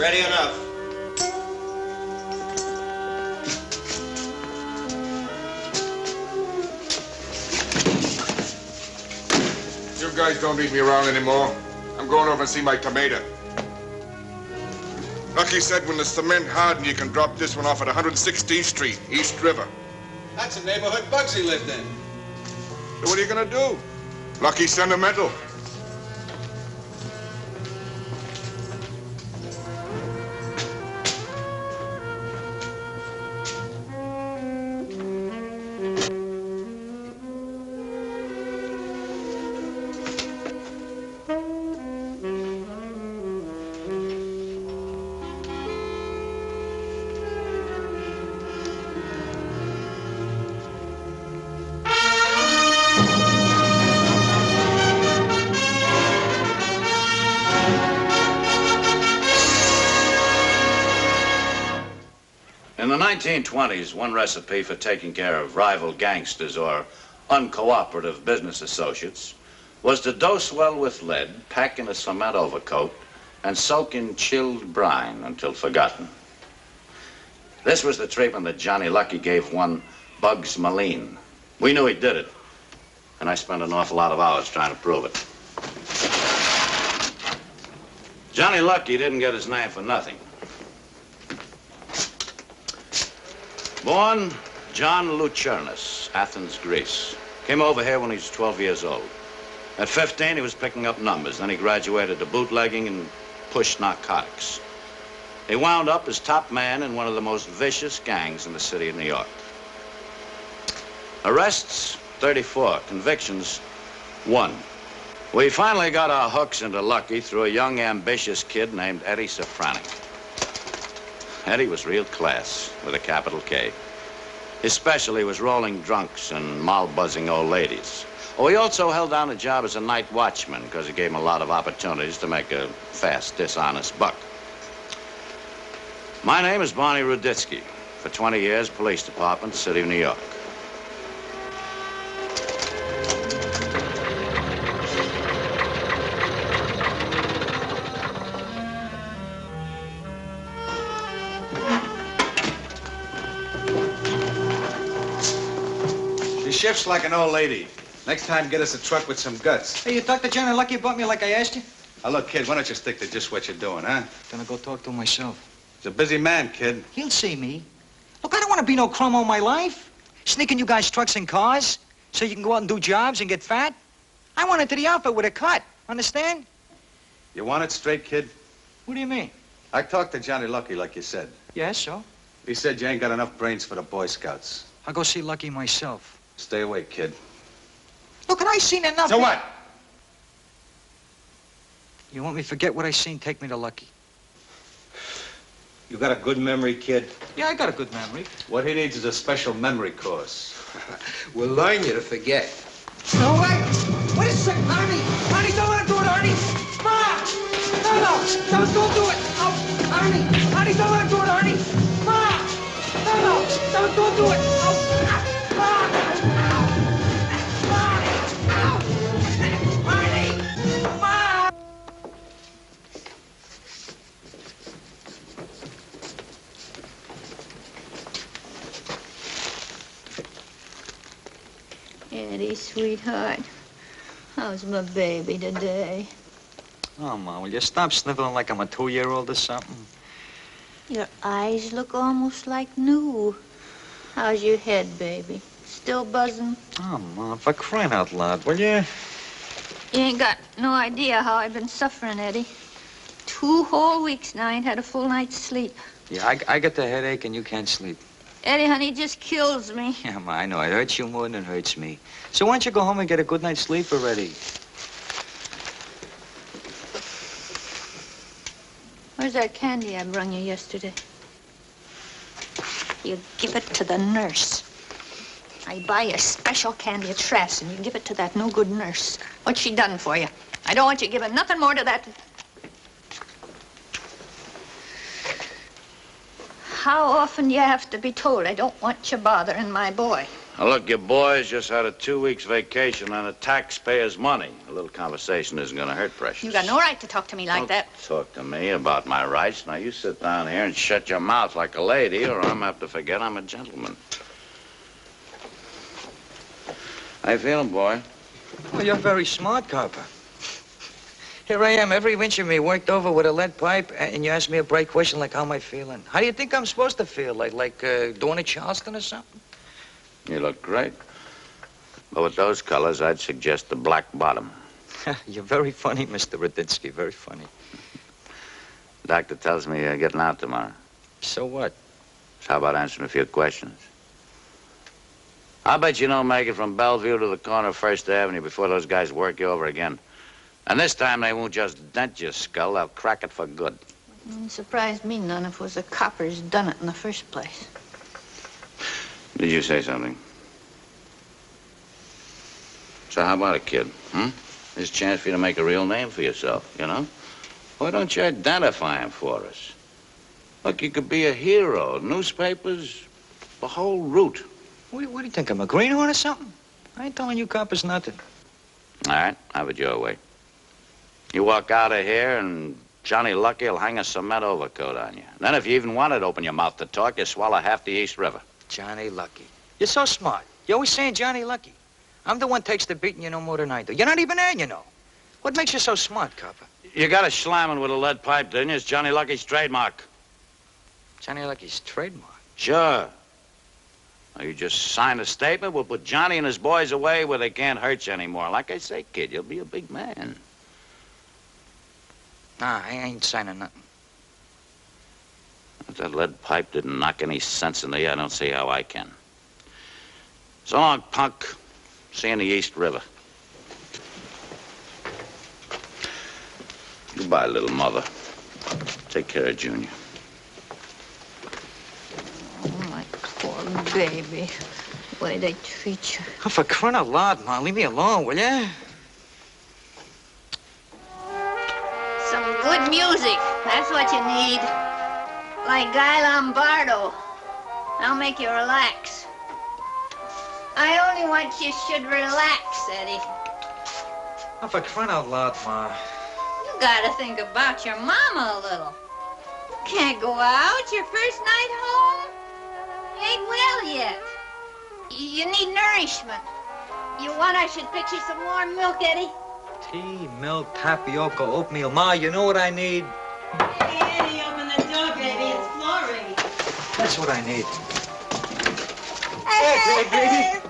Ready enough. You guys don't need me around anymore. I'm going over and see my tomato. Lucky said when the cement hardened, you can drop this one off at 116th Street, East River. That's the neighborhood Bugsy lived in. So what are you gonna do? Lucky sentimental. In the 1920s, one recipe for taking care of rival gangsters or uncooperative business associates was to dose well with lead, pack in a cement overcoat, and soak in chilled brine until forgotten. This was the treatment that Johnny Lucky gave one Bugs Moline. We knew he did it, and I spent an awful lot of hours trying to prove it. Johnny Lucky didn't get his name for nothing. Born John Lucernis, Athens, Greece. Came over here when he was 12 years old. At 15, he was picking up numbers. Then he graduated to bootlegging and pushed narcotics. He wound up as top man in one of the most vicious gangs in the city of New York. Arrests, 34. Convictions, 1. We finally got our hooks into Lucky through a young, ambitious kid named Eddie Safranik. Eddie was real class, with a capital K. His specialty was rolling drunks and mal-buzzing old ladies. Oh, he also held down a job as a night watchman because it gave him a lot of opportunities to make a fast, dishonest buck. My name is Barney Ruditsky. For 20 years, police department, city of New York. Shifts like an old lady. Next time, get us a truck with some guts. Hey, you talked to Johnny Lucky about me like I asked you? Now, look, kid, why don't you stick to just what you're doing, huh? Gonna go talk to him myself. He's a busy man, kid. He'll see me. Look, I don't want to be no crumb all my life. Sneaking you guys trucks and cars so you can go out and do jobs and get fat. I want into the outfit with a cut. Understand? You want it straight, kid? What do you mean? I talked to Johnny Lucky, like you said. Yes, so? He said you ain't got enough brains for the Boy Scouts. I'll go see Lucky myself. Stay away, kid. Look, I seen enough. So what? You want me to forget what I seen? Take me to Lucky. You got a good memory, kid? Yeah, I got a good memory. What he needs is a special memory course. We'll learn you to forget. No, wait a second, Arnie. Arnie, don't let him do it, Arnie. Ma! No, don't do it. Oh, Arnie. Arnie, don't let him do it, Arnie. Ma! No, don't do it. Oh, Eddie, sweetheart, how's my baby today? Oh, Ma, will you stop sniveling like I'm a 2-year-old or something? Your eyes look almost like new. How's your head, baby? Still buzzing? Oh, Ma, for crying out loud, will you? You ain't got no idea how I've been suffering, Eddie. 2 whole weeks now I ain't had a full night's sleep. Yeah, I get the headache and you can't sleep. Eddie, honey, it just kills me. Yeah, Ma, I know. It hurts you more than it hurts me. So why don't you go home and get a good night's sleep already? Where's that candy I brung you yesterday? You give it to the nurse. I buy a special candy at Trass, and you give it to that no-good nurse. What's she done for you? I don't want you giving nothing more to that. How often do you have to be told I don't want you bothering my boy? Now, look, your boys just had a 2 weeks vacation on a taxpayer's money. A little conversation isn't going to hurt, Precious. You got no right to talk to me like that. Talk to me about my rights. Now, you sit down here and shut your mouth like a lady, or I'm have to forget I'm a gentleman. How you feeling, boy? Well, you're very smart, copper. Here I am, every inch of me worked over with a lead pipe, and you ask me a bright question like, how am I feeling? How do you think I'm supposed to feel? Like doing a Charleston or something? You look great. But with those colors, I'd suggest the black bottom. You're very funny, Mr. Ruditsky, very funny. The doctor tells me you're getting out tomorrow. So what? So how about answering a few questions? I bet you don't make it from Bellevue to the corner of First Avenue before those guys work you over again. And this time they won't just dent your skull, they'll crack it for good. It surprised me none if it was the coppers done it in the first place. Did you say something? So how about it, kid? There's a chance for you to make a real name for yourself, you know? Why don't you identify him for us? Look, you could be a hero. Newspapers, the whole route. What do you think, I'm a greenhorn or something? I ain't telling you coppers nothing. All right, have it your way. You walk out of here and Johnny Lucky will hang a cement overcoat on you. Then if you even wanted to open your mouth to talk, you swallow half the East River. Johnny Lucky. You're so smart. You're always saying Johnny Lucky. I'm the one takes the beating you know more than I do. You're not even there, you know. What makes you so smart, copper? You got a slamming with a lead pipe, didn't you? It's Johnny Lucky's trademark. Johnny Lucky's trademark? Sure. Now, you just sign a statement. We'll put Johnny and his boys away where they can't hurt you anymore. Like I say, kid, you'll be a big man. Nah, I ain't signing nothing. If that lead pipe didn't knock any sense into you, I don't see how I can. So long, punk. See you in the East River. Goodbye, little mother. Take care of Junior. Oh, my poor baby. The way they treat you. Oh, for crying out loud, Ma, leave me alone, will ya? Some good music. That's what you need. Like Guy Lombardo. I'll make you relax. I only want you should relax, Eddie. Oh, for crying out loud, Ma. You gotta think about your mama a little. You can't go out your first night home. You ain't well yet. You need nourishment. You want I should fix you some warm milk, Eddie? Tea, milk, tapioca, oatmeal. Ma, you know what I need? Hey, Eddie, open the door, baby. It's Florrie. That's what I need. Hey, baby.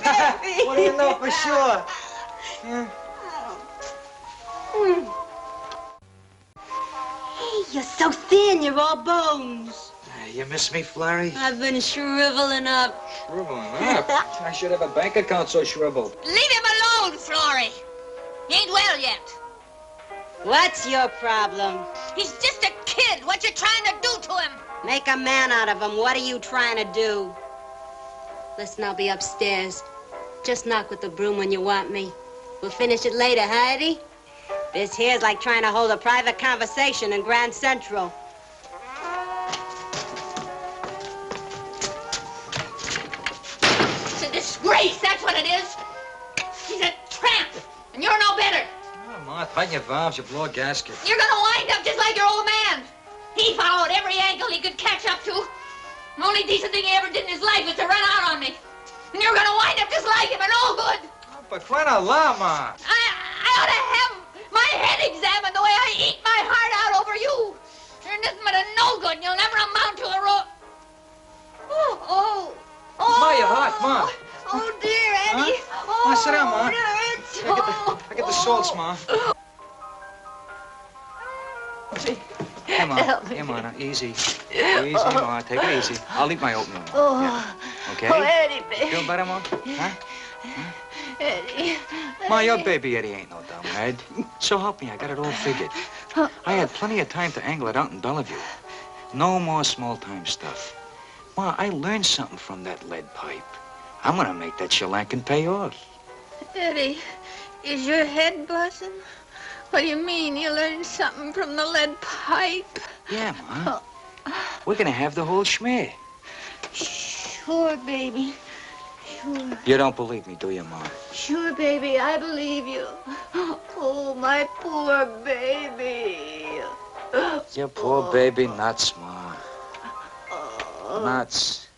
What do you know for sure? Yeah. Hey, you're so thin. You're all bones. You miss me, Flurry? I've been shriveling up. Shriveling up? I should have a bank account so shriveled. Leave him alone, Florrie. He ain't well yet. What's your problem? He's just a kid. What you trying to do to him? Make a man out of him. What are you trying to do? Listen, I'll be upstairs. Just knock with the broom when you want me. We'll finish it later, huh, Eddie? This here's like trying to hold a private conversation in Grand Central. It's a disgrace, that's what it is. He's a tramp, and you're no better. Oh, Ma, tighten your valves. You blow a gasket. You're gonna wind up just like your old man. He followed every angle he could catch up to. The only decent thing he ever did in his life was to run out on me. And you're gonna wind up just like him and all good. Oh, but crying out loud, Ma. I ought to have my head examined the way I eat my heart out over you. You're nothing but a no good, and you'll never amount to a Oh. Ma, you're hot, Ma. Oh, dear, Eddie. Huh? Oh, Ma, sit down, Ma. it hurts. I get the salts, Ma. Come on. Come on, easy. Easy, Ma. Take it easy. I'll eat my oatmeal. Oh. Yeah. Okay? Oh, Eddie, baby. Feel better, Ma? Huh? Eddie. Ma, your baby Eddie ain't no dumbhead. So help me, I got it all figured. I had plenty of time to angle it out in Bellevue. No more small-time stuff. Ma, I learned something from that lead pipe. I'm gonna make that shellacking pay off. Eddie, is your head buzzing? What do you mean you learned something from the lead pipe? Yeah, Ma. We're gonna have the whole schmear. Sure, baby. Sure. You don't believe me, do you, Ma? Sure, baby, I believe you. Oh, my poor baby. Your poor baby nuts, Ma. Nuts.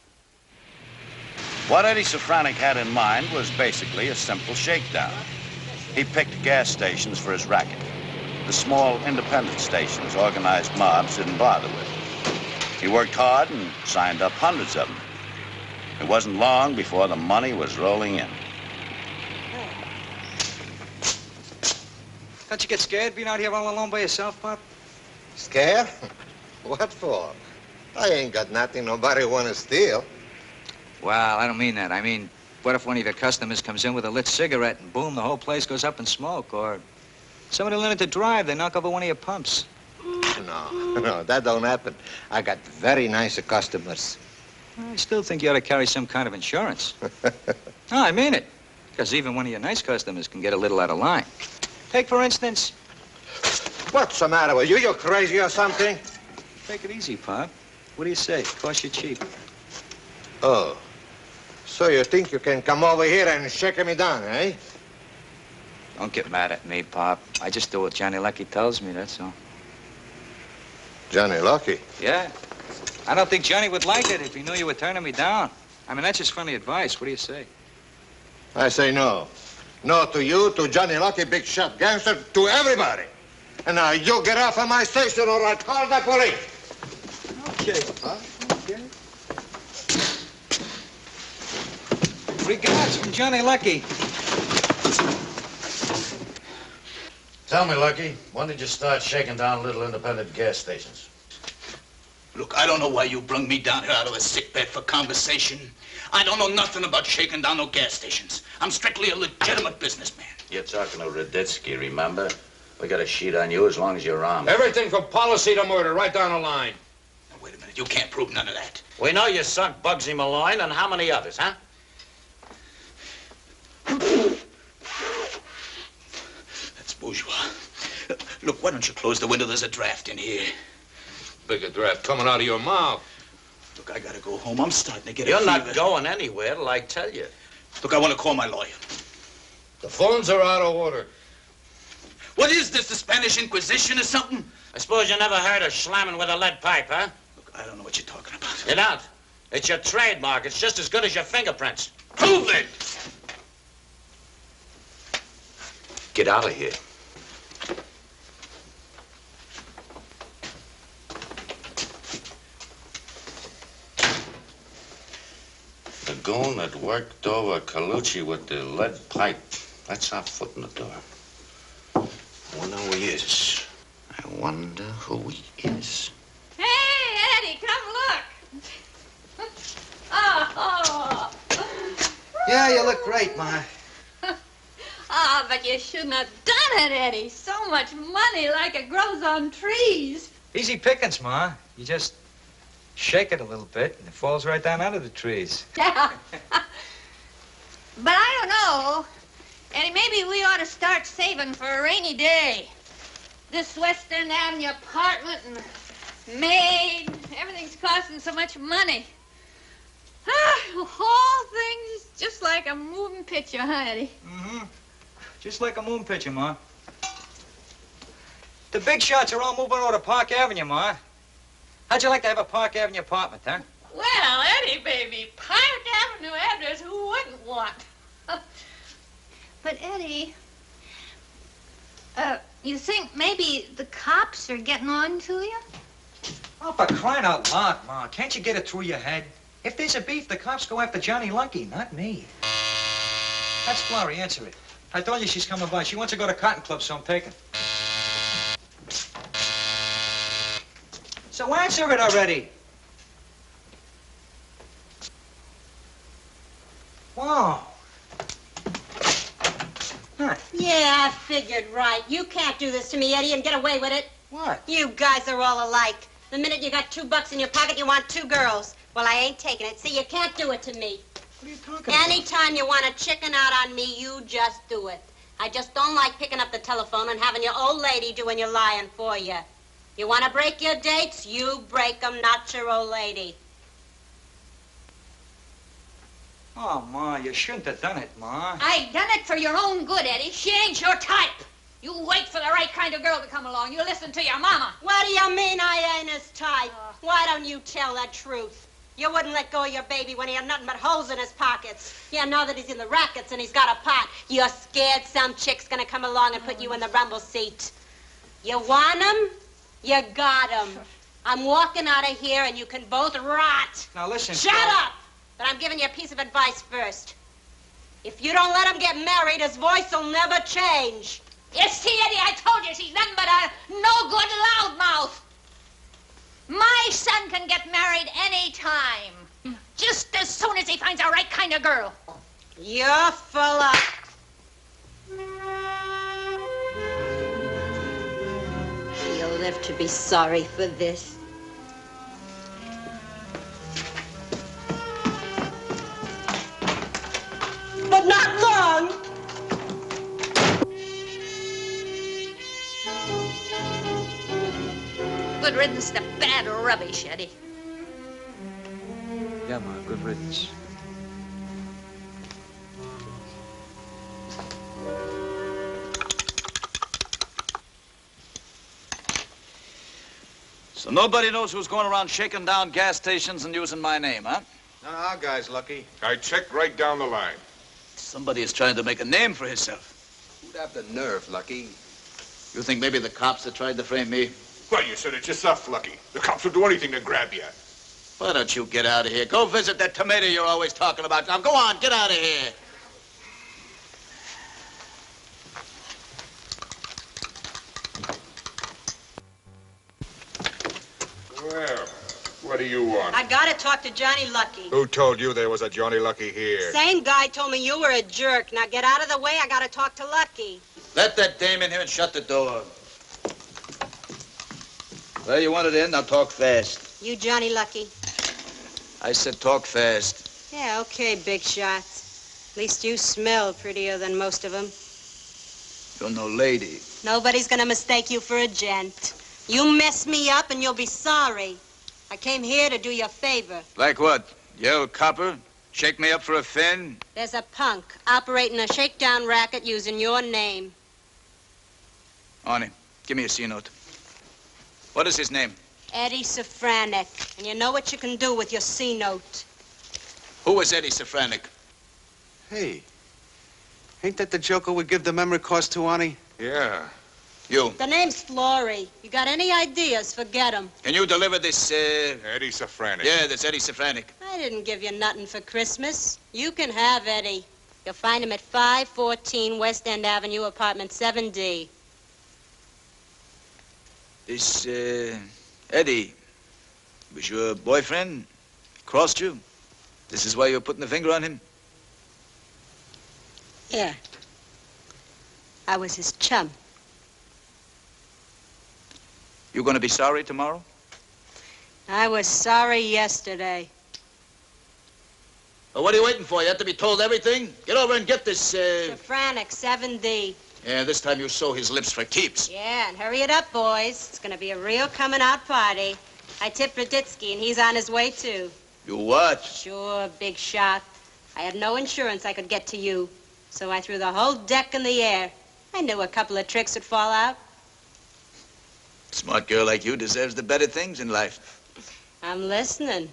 What Eddie Safranik had in mind was basically a simple shakedown. He picked gas stations for his racket. The small independent stations organized mobs didn't bother with. He worked hard and signed up hundreds of them. It wasn't long before the money was rolling in. Don't you get scared being out here all alone by yourself, Pop? Scared? What for? I ain't got nothing nobody want to steal. Well, I don't mean that. I mean, what if one of your customers comes in with a lit cigarette and boom, the whole place goes up in smoke? Or somebody learning to drive, they knock over one of your pumps. No, that don't happen. I got very nice customers. I still think you ought to carry some kind of insurance. No, I mean it. Because even one of your nice customers can get a little out of line. Take, for instance... What's the matter with you? You crazy or something? Take it easy, Pop. What do you say? Cost you cheap. Oh. So you think you can come over here and shake me down, eh? Don't get mad at me, Pop. I just do what Johnny Lucky tells me, that's all. Johnny Lucky? Yeah. I don't think Johnny would like it if he knew you were turning me down. I mean, that's just friendly advice. What do you say? I say no. No to you, to Johnny Lucky, big shot gangster, to everybody. And now you get off of my station or I'll call the police. Okay, Pop. Okay. Regards from Johnny Lucky. Tell me, Lucky, when did you start shaking down little independent gas stations? Look, I don't know why you brung me down here out of the sickbed for conversation. I don't know nothing about shaking down no gas stations. I'm strictly a legitimate businessman. You're talking to Ruditsky, remember? We got a sheet on you as long as you're armed. Everything from policy to murder, right down the line. Now, wait a minute. You can't prove none of that. We know you sunk Bugsy Malloy, and how many others, huh? That's bourgeois. Look, why don't you close the window? There's a draft in here. Bigger draft coming out of your mouth. Look, I gotta go home. I'm starting to get You're a not fever. going anywhere till I tell you. Look, I want to call my lawyer. The phones are out of order. What is this, the Spanish Inquisition or something? I suppose you never heard of slamming with a lead pipe, huh? Look, I don't know what you're talking about. You don't. It's your trademark. It's just as good as your fingerprints. Prove it! Get out of here. The goon that worked over Colucci with the lead pipe. That's our foot in the door. I wonder who he is. I wonder who he is. Hey, Eddie, come look. Oh. Yeah, you look great, Ma. Ah, but you shouldn't have done it, Eddie. So much money like it grows on trees. Easy pickings, Ma. You just shake it a little bit, and it falls right down out of the trees. Yeah. But I don't know. Eddie, maybe we ought to start saving for a rainy day. This Western Avenue apartment and maid, everything's costing so much money. The whole thing's just like a moving picture, huh, Eddie? Mm-hmm. Just like a moon picture, Ma. The big shots are all moving over to Park Avenue, Ma. How'd you like to have a Park Avenue apartment, huh? Well, Eddie, baby, Park Avenue address, who wouldn't want? But, Eddie, you think maybe the cops are getting on to you? Oh, for crying out loud, Ma. Can't you get it through your head? If there's a beef, the cops go after Johnny Lucky, not me. That's Florrie, answer it. I told you she's coming by. She wants to go to Cotton Club, so I'm taking. So answer it already. Whoa. Huh. Yeah, I figured right. You can't do this to me, Eddie, and get away with it. What? You guys are all alike. The minute you got $2 in your pocket, you want 2 girls. Well, I ain't taking it. See, you can't do it to me. What are you talking about? Anytime you want to chicken out on me, you just do it. I just don't like picking up the telephone and having your old lady doing your lying for you. You want to break your dates? You break them, not your old lady. Oh, Ma, you shouldn't have done it, Ma. I done it for your own good, Eddie. She ain't your type. You wait for the right kind of girl to come along. You listen to your mama. What do you mean I ain't his type? Why don't you tell the truth? You wouldn't let go of your baby when he had nothing but holes in his pockets. Yeah, now that he's in the rackets and he's got a pot, you're scared some chick's gonna come along and put you in the rumble seat. You want him? You got him. I'm walking out of here and you can both rot. Now, listen. Shut up! But I'm giving you a piece of advice first. If you don't let him get married, his voice will never change. You see, Eddie, I told you she's nothing but a no-good loudmouth. My son can get married any time, just as soon as he finds the right kind of girl. You're full of... You'll live to be sorry for this. But not long. Good riddance to bad rubbish, Eddie. Yeah, Ma, good riddance. So nobody knows who's going around shaking down gas stations and using my name, huh? None of our guys, Lucky. I checked right down the line. Somebody is trying to make a name for himself. Who'd have the nerve, Lucky? You think maybe the cops that tried to frame me? Well, you said it yourself, Lucky. The cops will do anything to grab you. Why don't you get out of here? Go visit that tomato you're always talking about. Now, go on, get out of here. Well, what do you want? I gotta talk to Johnny Lucky. Who told you there was a Johnny Lucky here? Same guy told me you were a jerk. Now get out of the way. I gotta talk to Lucky. Let that dame in here and shut the door. Well, you want it in? Now talk fast. You Johnny Lucky? I said talk fast. Yeah, okay, big shot. At least you smell prettier than most of them. You're no lady. Nobody's gonna mistake you for a gent. You mess me up and you'll be sorry. I came here to do you a favor. Like what? Yell copper? Shake me up for a fin? There's a punk operating a shakedown racket using your name. Arnie, give me a C-note. What is his name? Eddie Safranek. And you know what you can do with your C-note. Who is Eddie Safranek? Hey, ain't that the joker we give the memory course to, Arnie? Yeah. You. The name's Flory. You got any ideas, forget 'em. Can you deliver this, Eddie Safranek. Yeah, this Eddie Safranek. I didn't give you nothing for Christmas. You can have Eddie. You'll find him at 514 West End Avenue, apartment 7D. This, Eddie, was your boyfriend? Crossed you? This is why you're putting the finger on him? Yeah. I was his chum. You gonna be sorry tomorrow? I was sorry yesterday. Well, what are you waiting for? You have to be told everything? Get over and get this, Safranek, 7D. Yeah, this time you sew his lips for keeps. Yeah, and hurry it up, boys. It's gonna be a real coming-out party. I tipped Ruditsky, and he's on his way, too. You what? Sure, big shot. I had no insurance I could get to you, so I threw the whole deck in the air. I knew a couple of tricks would fall out. Smart girl like you deserves the better things in life. I'm listening.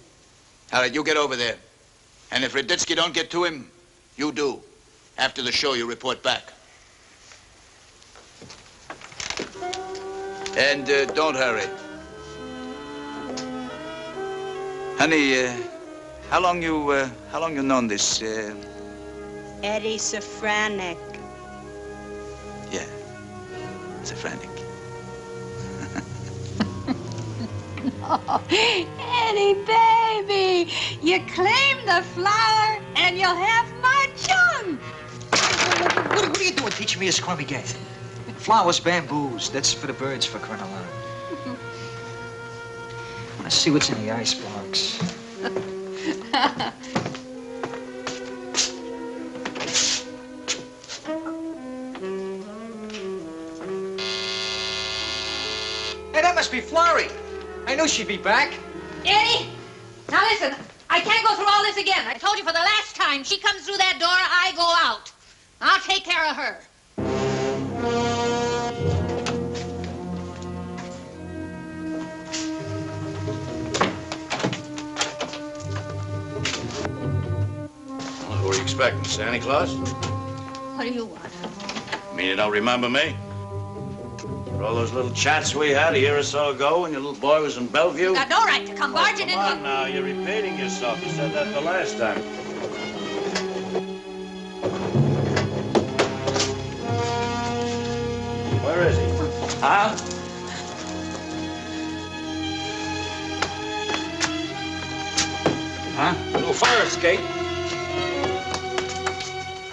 All right, you get over there. And if Ruditsky don't get to him, you do. After the show, you report back. And don't hurry. Honey, how long you known this, Eddie Safranek. Yeah, Safranek. Oh, Eddie, baby, you claim the flower and you'll have my chum. What are you doing teaching me a scrubby game? Flowers, bamboos. That's for the birds, for crying out loud. I want to see what's in the icebox. Hey, that must be Florrie. I knew she'd be back. Eddie, now listen, I can't go through all this again. I told you for the last time. She comes through that door, I go out. I'll take care of her. Well, who are you expecting, Santa Claus? What do you want? You mean you don't remember me? For all those little chats we had a year or so ago when your little boy was in Bellevue? You got no right to come barging in. Come on now, you're repeating yourself. You said that the last time. Where is he? Huh? Huh? Little fire escape.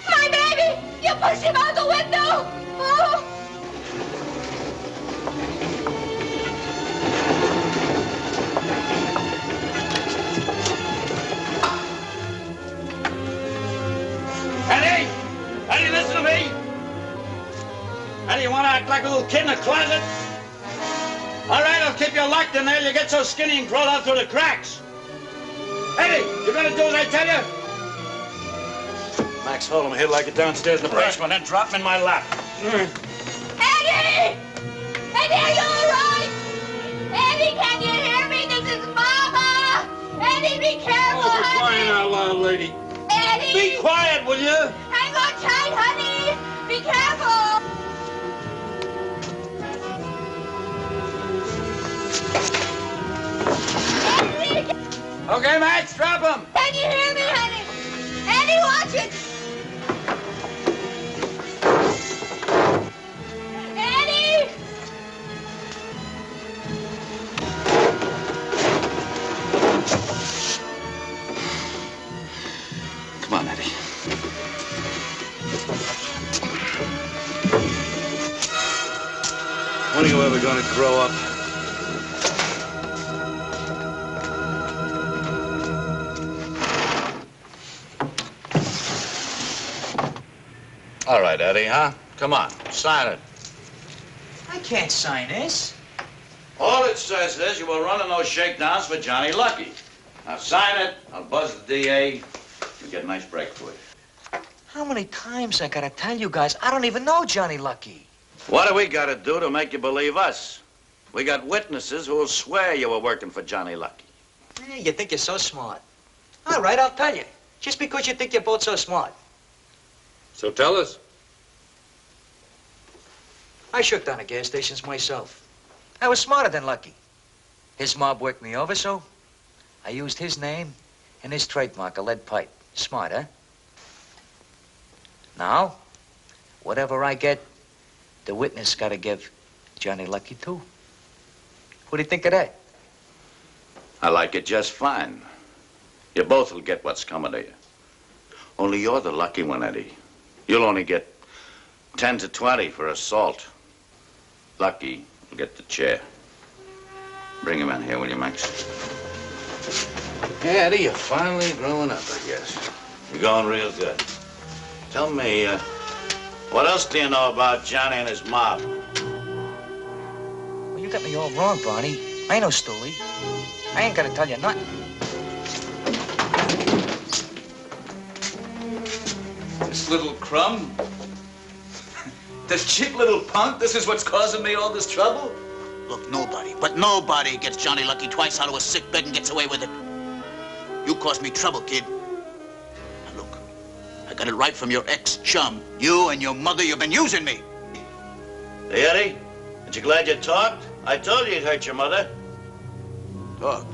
My baby! You pushed him out the window! Oh! Eddie! Eddie, listen to me! Eddie, you want to act like a little kid in a closet? All right, I'll keep you locked in there. You get so skinny and crawl out through the cracks. Eddie, you're gonna do as I tell you? Max, hold him here like it downstairs in the basement, then drop him in my lap. Eddie! Eddie, are you all right? Eddie, can you hear me? This is Mama! Eddie, be careful, Oh, for honey! crying out loud, lady. Eddie! Be quiet, will you? Hang on tight, honey! Be careful! Eddie! Okay, Max, drop him. Can you hear me, honey? Eddie, watch it! Eddie! Come on, Eddie. When are you ever going to grow up? All right, Eddie, huh? Come on, sign it. I can't sign this. All it says is you were running those shakedowns for Johnny Lucky. Now sign it, I'll buzz the DA, and get a nice break for you. How many times I gotta tell you guys, I don't even know Johnny Lucky. What do we got to do to make you believe us? We got witnesses who will swear you were working for Johnny Lucky. You think you're so smart. All right, I'll tell you. Just because you think you're both so smart. So tell us. I shook down the gas stations myself. I was smarter than Lucky. His mob worked me over, so I used his name and his trademark, a lead pipe. Smart, huh? Now, whatever I get, the witness got to give Johnny Lucky too. What do you think of that? I like it just fine. You both will get what's coming to you. Only you're the lucky one, Eddie. You'll only get 10 to 20 for assault. Lucky will get the chair. Bring him in here, will you, Max? Yeah, Eddie, you're finally growing up, I guess. You're going real good. Tell me, what else do you know about Johnny and his mob? Well, you got me all wrong, Barney. I ain't no stoolie. I ain't gonna tell you nothing. This little crumb? This cheap little punk? This is what's causing me all this trouble? Look, nobody gets Johnny Lucky twice out of a sick bed and gets away with it. You caused me trouble, kid. Now look, I got it right from your ex-chum. You and your mother, you've been using me. Hey, Eddie, aren't you glad you talked? I told you you'd hurt your mother. Talked?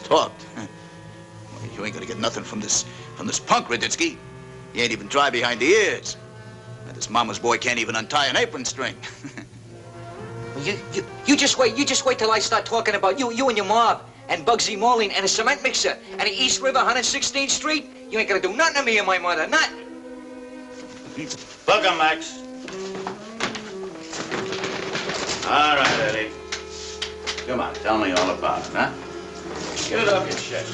Talked? Well, you ain't gonna get nothing from this punk, Ruditsky. He ain't even dry behind the ears. And this mama's boy can't even untie an apron string. Well, you just wait. You just wait till I start talking about you and your mob, and Bugsy Moline, and a cement mixer, and the East River 116th Street. You ain't gonna do nothing to me and my mother, nothing. Welcome, Max. All right, Eddie. Come on, tell me all about it, huh? Get it off your chest.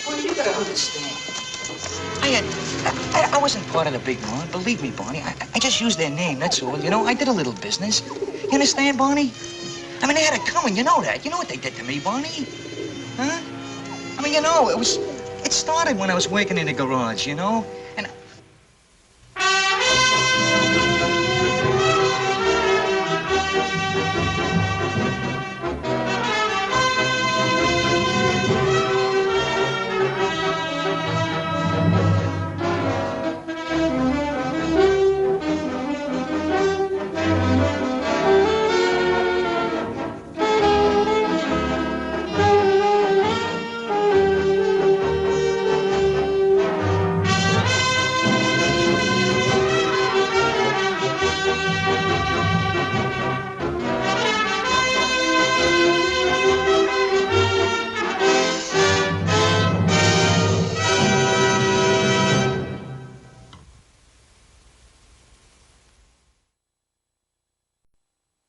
Barney, you gotta understand. I wasn't part of the big mob. Believe me, Barney. I just used their name, that's all. You know, I did a little business. You understand, Barney? I mean, they had it coming, you know that. You know what they did to me, Barney? Huh? I mean, you know, it started when I was working in the garage, you know? And